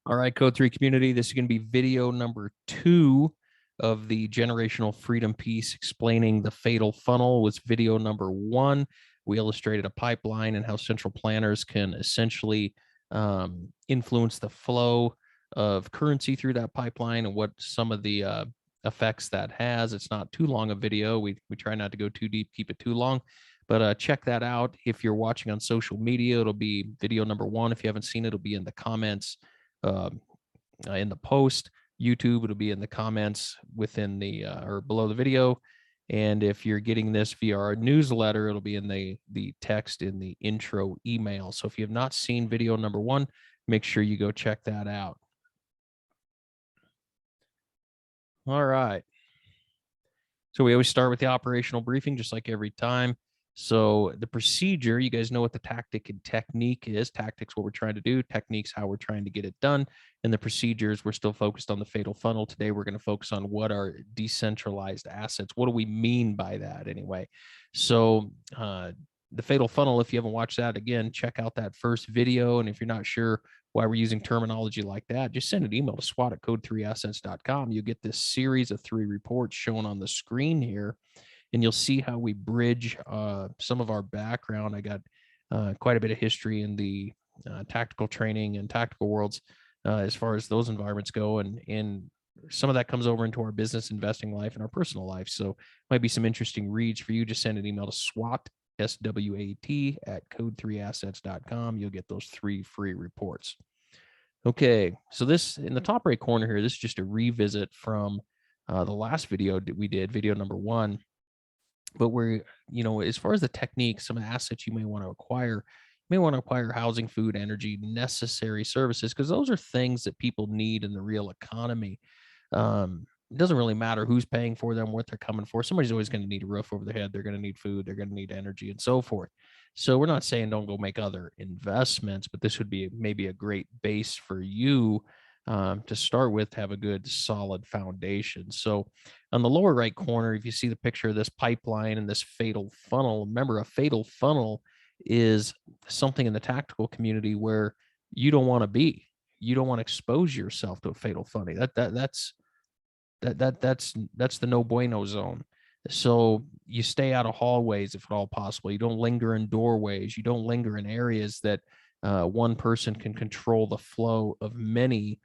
All right, Code 3 community, this is going to be video number 2 of the generational freedom piece explaining the fatal funnel. Was video number 1. We illustrated a pipeline and how central planners can essentially influence the flow of currency through that pipeline and what some of the effects that has. It's not too long a video. We try not to go too deep, keep it too long. But check that out. If you're watching on social media, it'll be video number 1. If you haven't seen it, it'll be in the comments in the post. YouTube, it'll be in the comments within the or below the video. And if you're getting this via our newsletter, it'll be in the text in the intro email. So if you have not seen video number 1, make sure you go check that out. All right. So we always start with the operational briefing, just like every time. So the procedure, you guys know what the tactic and technique is. Tactics, what we're trying to do. Techniques, how we're trying to get it done. And the procedures, we're still focused on the fatal funnel. Today, we're going to focus on what are decentralized assets. What do we mean by that anyway? So the fatal funnel, if you haven't watched that, again, check out that first video. And if you're not sure why we're using terminology like that, just send an email to swat@code3assets.com. You'll get this series of 3 reports shown on the screen here, and you'll see how we bridge some of our background. I got quite a bit of history in the tactical training and tactical worlds as far as those environments go, and some of that comes over into our business investing life and our personal life. So might be some interesting reads for you. Just send an email to SWAT, SWAT @code3assets.com. You'll get those 3 free reports. Okay, so this in the top right corner here, this is just a revisit from the last video that we did, video number 1. But we're, as far as the techniques, some assets you may want to acquire, housing, food, energy, necessary services, because those are things that people need in the real economy. It doesn't really matter who's paying for them, what they're coming for. Somebody's always going to need a roof over their head. They're going to need food. They're going to need energy and so forth. So we're not saying don't go make other investments, but this would be maybe a great base for you to start with, to have a good solid foundation. So on the lower right corner, if you see the picture of this pipeline and this fatal funnel, remember a fatal funnel is something in the tactical community where you don't want to be. You don't want to expose yourself to a fatal funnel. That's the no bueno zone. So you stay out of hallways if at all possible. You don't linger in doorways. You don't linger in areas that one person can control the flow of many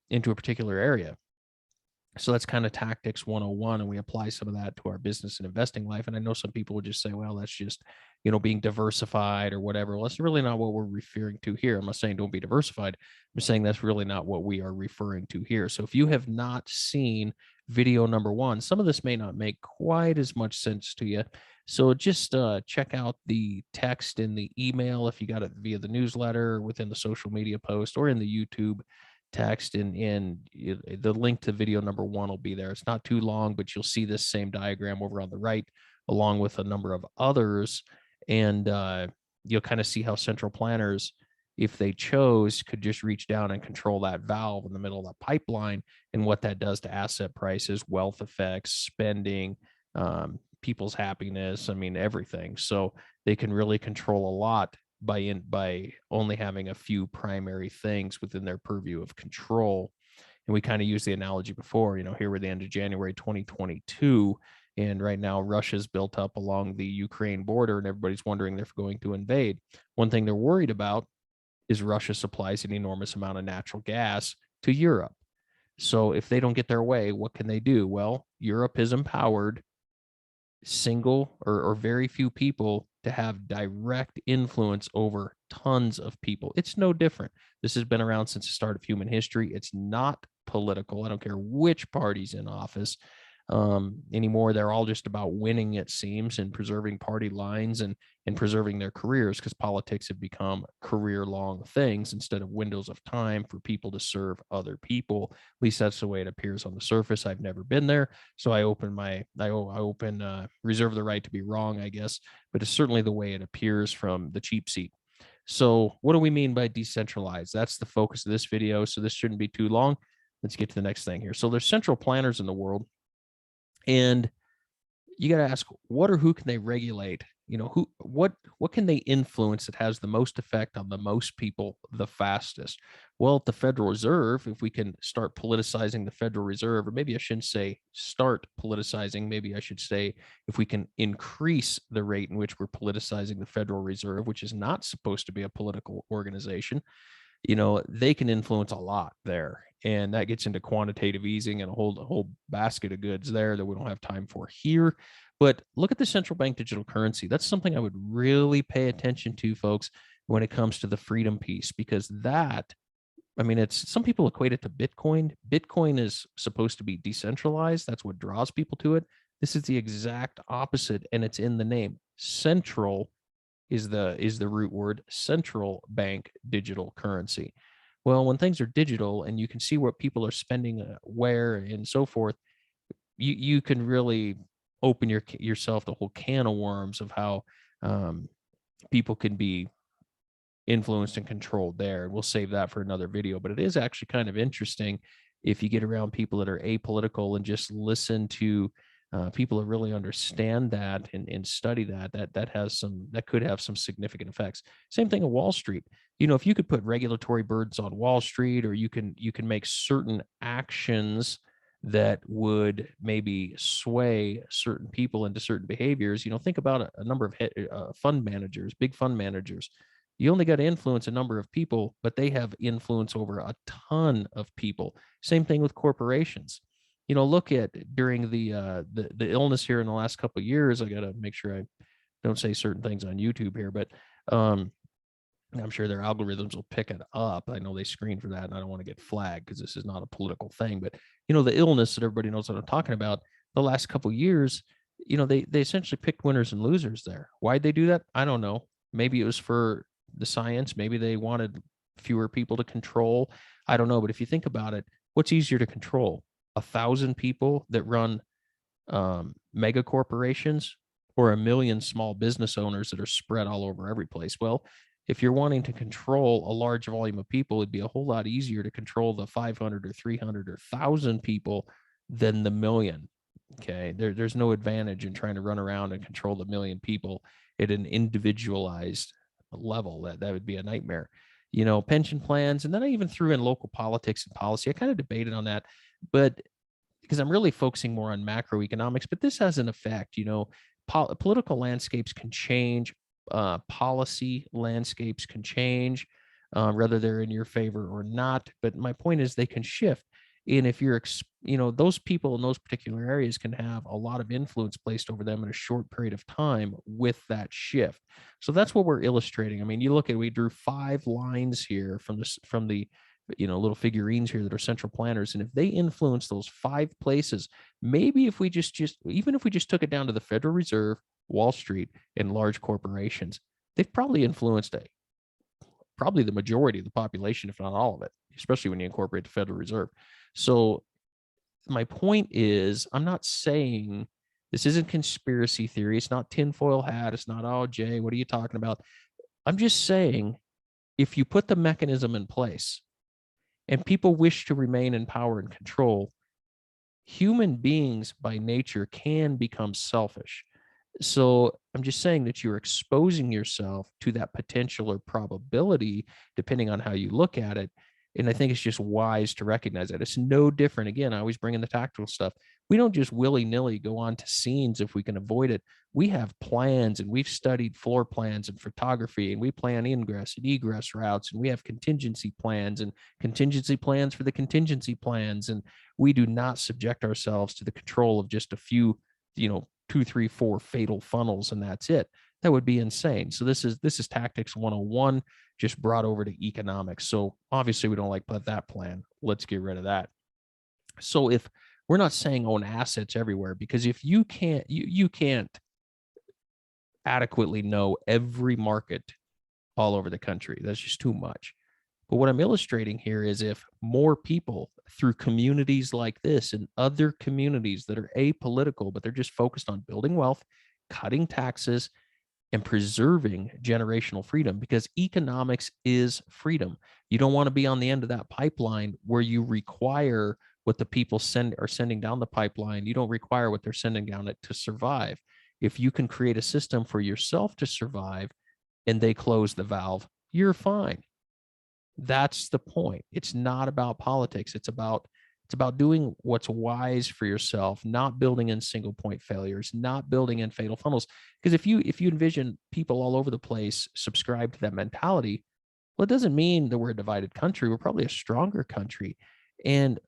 into a particular area. So that's kind of tactics 101, and we apply some of that to our business and investing life. And I know some people would just say, well, that's just, being diversified or whatever. Well, that's really not what we're referring to here. I'm not saying don't be diversified. I'm saying that's really not what we are referring to here. So if you have not seen video number 1, some of this may not make quite as much sense to you. So just check out the text in the email if you got it via the newsletter, within the social media post, or in the YouTube text, and the link to video number 1 will be there. It's not too long, but you'll see this same diagram over on the right, along with a number of others. And you'll kind of see how central planners, if they chose, could just reach down and control that valve in the middle of the pipeline, and what that does to asset prices, wealth effects, spending, people's happiness. I mean, everything. So they can really control a lot by only having a few primary things within their purview of control. And we kind of used the analogy before, here we're the end of January 2022, and right now Russia's built up along the Ukraine border, and everybody's wondering if they're going to invade. One thing they're worried about is Russia supplies an enormous amount of natural gas to Europe. So if they don't get their way, what can they do? Well, Europe has empowered single or very few people to have direct influence over tons of people. It's no different. This has been around since the start of human history. It's not political. I don't care which party's in office anymore. They're all just about winning, it seems, and preserving party lines and preserving their careers, because politics have become career-long things instead of windows of time for people to serve other people. At least that's the way it appears on the surface. I've never been there, so I reserve the right to be wrong, I guess, but it's certainly the way it appears from the cheap seat. So what do we mean by decentralized? That's the focus of this video, so this shouldn't be too long. Let's get to the next thing here. So there's central planners in the world, and you got to ask, what or who can they regulate? what can they influence that has the most effect on the most people the fastest? Well, at the Federal Reserve, if we can start politicizing the Federal Reserve, or maybe I shouldn't say start politicizing, maybe I should say if we can increase the rate in which we're politicizing the Federal Reserve, which is not supposed to be a political organization, they can influence a lot there. And that gets into quantitative easing and a whole basket of goods there that we don't have time for here. But look at the central bank digital currency. That's something I would really pay attention to, folks, when it comes to the freedom piece, because it's some people equate it to Bitcoin. Bitcoin is supposed to be decentralized. That's what draws people to it. This is the exact opposite, and it's in the name. Central is the root word, central bank digital currency. Well, when things are digital and you can see what people are spending where and so forth, you can really open yourself the whole can of worms of how um, people can be influenced and controlled there. We'll save that for another video, but it is actually kind of interesting if you get around people that are apolitical and just listen to people that really understand that and study that could have some significant effects. Same thing at Wall Street. If you could put regulatory burdens on Wall Street, or you can make certain actions that would maybe sway certain people into certain behaviors. Think about a number of fund managers, big fund managers. You only got to influence a number of people, but they have influence over a ton of people. Same thing with corporations. Look at during the illness here in the last couple of years. I got to make sure I don't say certain things on YouTube here, but um, I'm sure their algorithms will pick it up. I know they screen for that, and I don't want to get flagged because this is not a political thing. But the illness that everybody knows what I'm talking about. The last couple of years, they essentially picked winners and losers there. Why'd they do that? I don't know. Maybe it was for the science. Maybe they wanted fewer people to control. I don't know. But if you think about it, what's easier to control? 1,000 people that run mega corporations, or 1 million small business owners that are spread all over every place? Well, if you're wanting to control a large volume of people, it'd be a whole lot easier to control the 500 or 300 or 1,000 people than the million. Okay. There's no advantage in trying to run around and control the million people at an individualized level. That would be a nightmare. Pension plans. And then I even threw in local politics and policy. I kind of debated on that, but because I'm really focusing more on macroeconomics, but this has an effect. Political landscapes can change, policy landscapes can change, whether they're in your favor or not. But my point is they can shift. And if those people in those particular areas can have a lot of influence placed over them in a short period of time with that shift. So that's what we're illustrating. You look at, we drew 5 lines here from the little figurines here that are central planners. And if they influence those 5 places, maybe if we even if we just took it down to the Federal Reserve, Wall Street, and large corporations, they've probably influenced probably the majority of the population, if not all of it, especially when you incorporate the Federal Reserve. So my point is, I'm not saying this isn't conspiracy theory. It's not tinfoil hat. It's not, oh, Jay, what are you talking about? I'm just saying, if you put the mechanism in place and people wish to remain in power and control, human beings by nature can become selfish. So I'm just saying that you're exposing yourself to that potential or probability, depending on how you look at it. And I think it's just wise to recognize that. It's no different. Again, I always bring in the tactical stuff. We don't just willy-nilly go on to scenes if we can avoid it. We have plans, and we've studied floor plans and photography, and we plan ingress and egress routes, and we have contingency plans for the contingency plans. And we do not subject ourselves to the control of just a few, 2, 3, 4 fatal funnels, and that's it. That would be insane. So this is tactics 101, just brought over to economics. So obviously we don't like that plan. Let's get rid of that. So if we're not saying own assets everywhere, because if you can't adequately know every market all over the country, that's just too much. But what I'm illustrating here is, if more people through communities like this and other communities that are apolitical, but they're just focused on building wealth, cutting taxes, and preserving generational freedom, because economics is freedom. You don't want to be on the end of that pipeline where you require what the people are sending down the pipeline. You don't require what they're sending down it to survive. If you can create a system for yourself to survive and they close the valve, you're fine. That's the point. It's not about politics. It's about doing what's wise for yourself, not building in single point failures, not building in fatal funnels. Because if you envision people all over the place subscribe to that mentality, well, it doesn't mean that we're a divided country. We're probably a stronger country and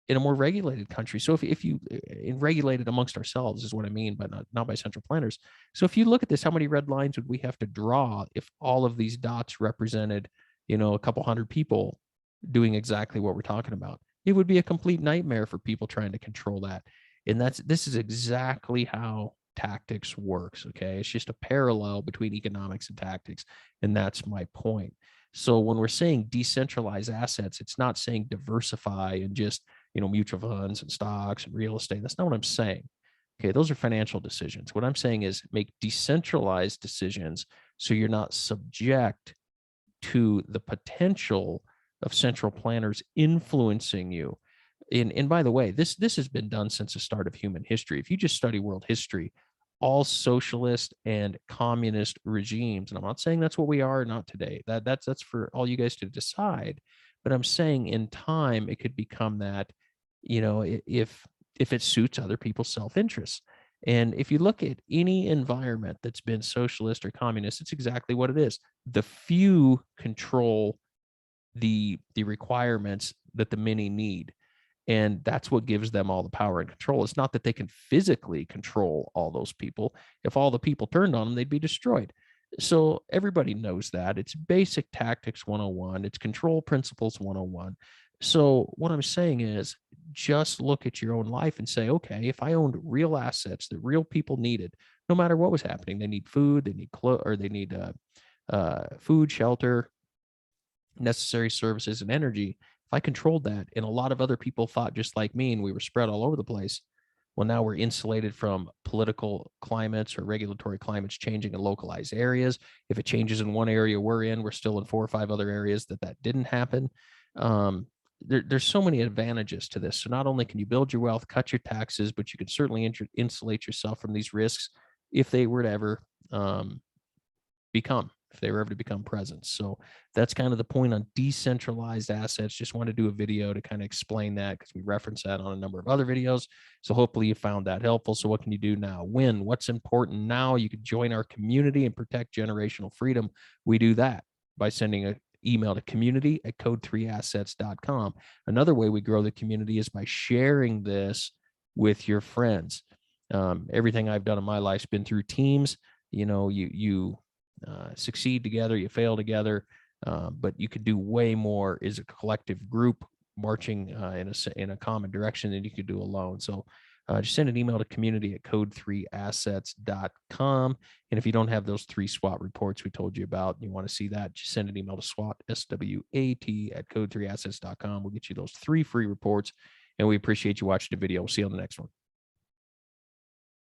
in a more regulated country. So if you regulated amongst ourselves is what I mean, but not by central planners. So if you look at this, how many red lines would we have to draw if all of these dots represented, a couple hundred people doing exactly what we're talking about? It would be a complete nightmare for people trying to control that. And this is exactly how tactics works. Okay. It's just a parallel between economics and tactics. And that's my point. So when we're saying decentralize assets, it's not saying diversify and just, mutual funds and stocks and real estate. That's not what I'm saying. Okay. Those are financial decisions. What I'm saying is make decentralized decisions so you're not subject to the potential of central planners influencing you. And by the way, this has been done since the start of human history. If you just study world history, all socialist and communist regimes, and I'm not saying that's what we are, not today. That's for all you guys to decide. But I'm saying in time it could become that, if it suits other people's self-interests. And if you look at any environment that's been socialist or communist, it's exactly what it is. The few control the requirements that the many need. And that's what gives them all the power and control. It's not that they can physically control all those people. If all the people turned on them, they'd be destroyed. So everybody knows that. It's basic tactics 101. It's control principles 101. So what I'm saying is just look at your own life and say, okay, if I owned real assets that real people needed, no matter what was happening, they need food, they need clothes, or they need food, shelter, necessary services, and energy. If I controlled that and a lot of other people thought just like me and we were spread all over the place, well, now we're insulated from political climates or regulatory climates changing in localized areas. If it changes in one area we're in, we're still in 4 or 5 other areas that didn't happen. There's so many advantages to this. So not only can you build your wealth, cut your taxes, but you can certainly insulate yourself from these risks if they were to ever if they were ever to become present. So that's kind of the point on decentralized assets. Just want to do a video to kind of explain that because we reference that on a number of other videos. So hopefully you found that helpful. So what can you do now? Win. What's important now? You can join our community and protect generational freedom. We do that by sending an email to community@code3assets.com. Another way we grow the community is by sharing this with your friends. Everything I've done in my life's been through teams. You succeed together, you fail together, but you could do way more as a collective group marching in a common direction than you could do alone. So just send an email to community@code3assets.com. And if you don't have those 3 SWOT reports we told you about, and you want to see that, just send an email to SWOT, SWAT@code3assets.com. We'll get you those 3 free reports. And we appreciate you watching the video. We'll see you on the next one.